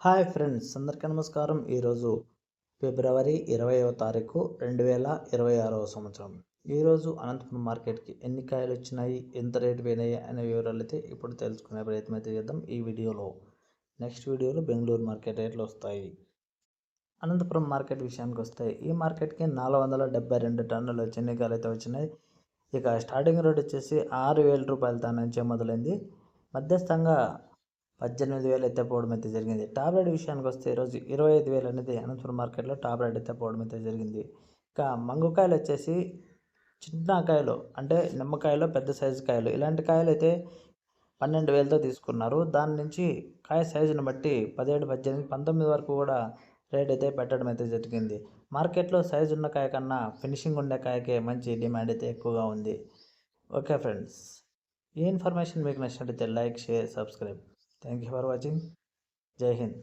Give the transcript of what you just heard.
Hi friends, అందరికీ నమస్కారం. ఈరోజు ఫిబ్రవరి 20వ తారీఖు 2026వ సంవత్సరం. ఈరోజు అనంతపురం మార్కెట్కి ఎన్ని కాయలు వచ్చినాయి, ఎంత రేటు పోయినాయి అనే వివరాలు అయితే ఇప్పుడు తెలుసుకునే ప్రయత్నం అయితే చేద్దాం ఈ వీడియోలో. నెక్స్ట్ వీడియోలో బెంగళూరు మార్కెట్ రేట్లు వస్తాయి. అనంతపురం మార్కెట్ విషయానికి వస్తే ఈ మార్కెట్కి 472 టన్నులు చెన్నికాయలు అయితే వచ్చినాయి. ఇక స్టార్టింగ్ రేట్ వచ్చేసి 6,000 రూపాయల నుంచే మొదలైంది. మధ్యస్థంగా 18,000 అయితే పోవడం అయితే జరిగింది. టాప్ రేట్ విషయానికి వస్తే ఈరోజు 25,000 అనేది అనంతపురం మార్కెట్లో టాప్ రేట్ అయితే పోవడం అయితే జరిగింది. ఇక మంగుకాయలు వచ్చేసి చిన్న కాయలు అంటే నిమ్మకాయలు, పెద్ద సైజు కాయలు, ఇలాంటి కాయలు అయితే 12,000తో తీసుకున్నారు. దాని నుంచి కాయ సైజుని బట్టి 17, 18, 19 వరకు కూడా రేట్ అయితే పెట్టడం అయితే జరిగింది. మార్కెట్లో సైజు ఉన్న కాయ కన్నా ఫినిషింగ్ ఉండే కాయకే మంచి డిమాండ్ అయితే ఎక్కువగా ఉంది. ఓకే ఫ్రెండ్స్, ఈ ఇన్ఫర్మేషన్ మీకు నచ్చినట్లయితే like, share, subscribe. Thank you for watching. Jai Hind.